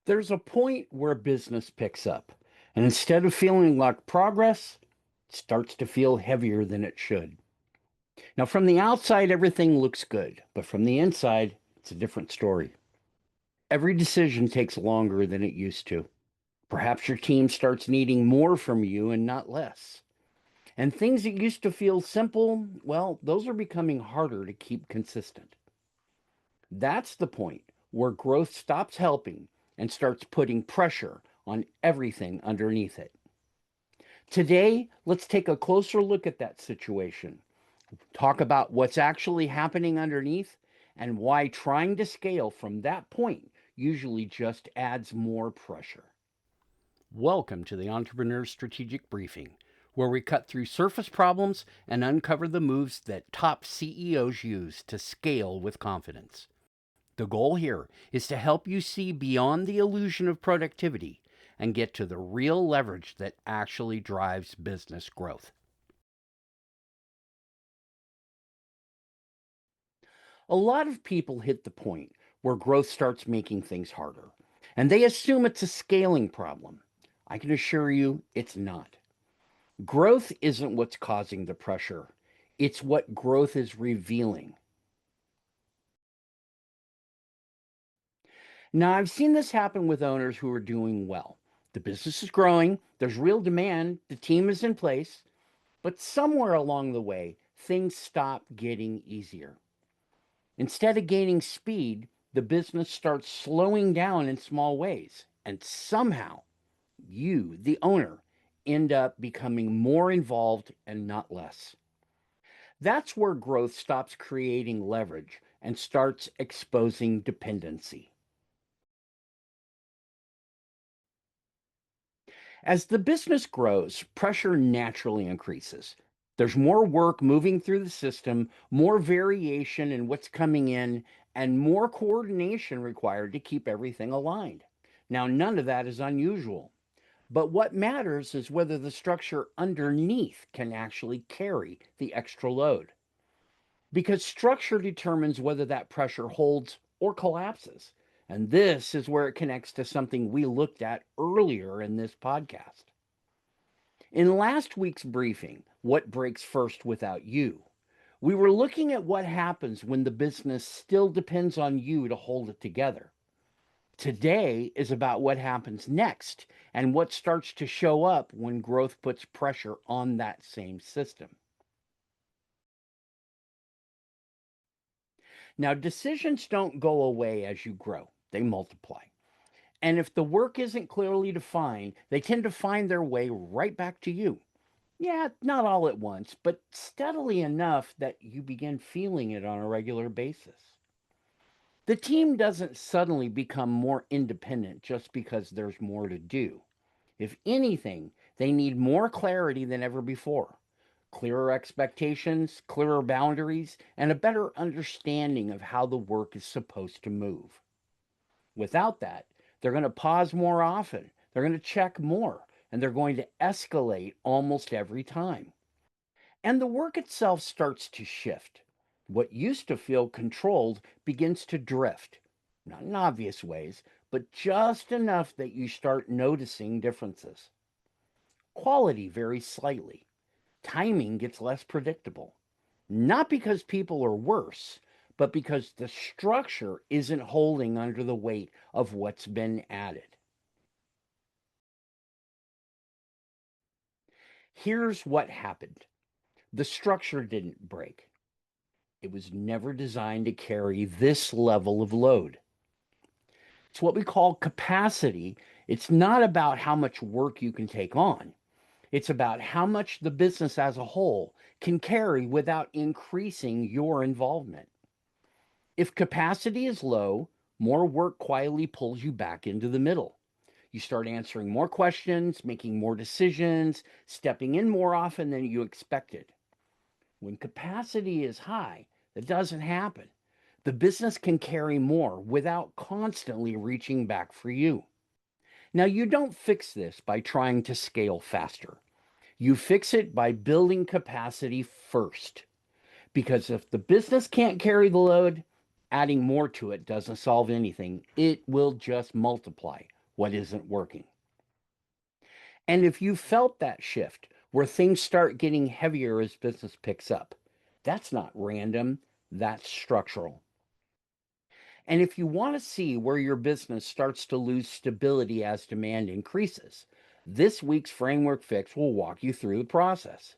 There's a point where business picks up, and instead of feeling like progress, it starts to feel heavier than it should. Now, from the outside, everything looks good, but from the inside, it's a different story. Every decision takes longer than it used to. Perhaps your team starts needing more from you and not less. And things that used to feel simple, well, those are becoming harder to keep consistent. That's the point where growth stops helping and starts putting pressure on everything underneath it. Today, let's take a closer look at that situation, talk about what's actually happening underneath, and why trying to scale from that point usually just adds more pressure. Welcome to the Entrepreneur Strategic Briefing, where we cut through surface problems and uncover the moves that top CEOs use to scale with confidence. The goal here is to help you see beyond the illusion of productivity and get to the real leverage that actually drives business growth. A lot of people hit the point where growth starts making things harder, and they assume it's a scaling problem. I can assure you it's not. Growth isn't what's causing the pressure, it's what growth is revealing. Now, I've seen this happen with owners who are doing well. The business is growing, there's real demand, the team is in place, but somewhere along the way, things stop getting easier. Instead of gaining speed, the business starts slowing down in small ways. And somehow, you, the owner, end up becoming more involved and not less. That's where growth stops creating leverage and starts exposing dependency. As the business grows, pressure naturally increases. There's more work moving through the system, more variation in what's coming in, and more coordination required to keep everything aligned. Now, none of that is unusual, but what matters is whether the structure underneath can actually carry the extra load. Because structure determines whether that pressure holds or collapses. And this is where it connects to something we looked at earlier in this podcast. In last week's briefing, What Breaks First Without You, we were looking at what happens when the business still depends on you to hold it together. Today is about what happens next and what starts to show up when growth puts pressure on that same system. Now, decisions don't go away as you grow, they multiply. And if the work isn't clearly defined, they tend to find their way right back to you. Yeah, not all at once, but steadily enough that you begin feeling it on a regular basis. The team doesn't suddenly become more independent just because there's more to do. If anything, they need more clarity than ever before. Clearer expectations, clearer boundaries, and a better understanding of how the work is supposed to move. Without that, they're going to pause more often, they're going to check more, and they're going to escalate almost every time. And the work itself starts to shift. What used to feel controlled begins to drift, not in obvious ways, but just enough that you start noticing differences. Quality varies slightly. Timing gets less predictable. Not because people are worse, but because the structure isn't holding under the weight of what's been added. Here's what happened: the structure didn't break, it was never designed to carry this level of load. It's what we call capacity. It's not about how much work you can take on. It's about how much the business as a whole can carry without increasing your involvement. If capacity is low, more work quietly pulls you back into the middle. You start answering more questions, making more decisions, stepping in more often than you expected. When capacity is high, that doesn't happen. The business can carry more without constantly reaching back for you. Now, you don't fix this by trying to scale faster. You fix it by building capacity first. Because if the business can't carry the load, adding more to it doesn't solve anything. It will just multiply. what isn't working. And if you felt that shift where things start getting heavier as business picks up, that's not random, that's structural. And if you want to see where your business starts to lose stability as demand increases, this week's Framework Fix will walk you through the process.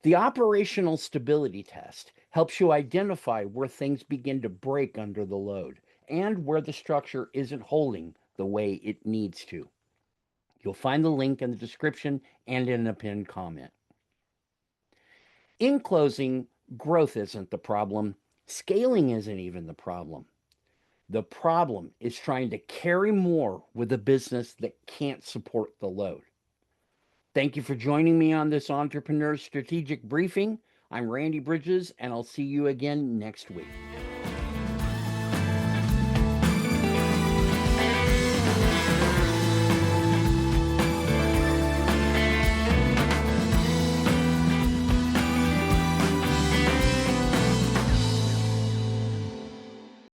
The operational stability test helps you identify where things begin to break under the load and where the structure isn't holding the way it needs to. You'll find the link in the description and in a pinned comment. In closing, growth isn't the problem. Scaling isn't even the problem. The problem is trying to carry more with a business that can't support the load. Thank you for joining me on this Entrepreneur Strategic Briefing. I'm Randy Bridges, and I'll see you again next week.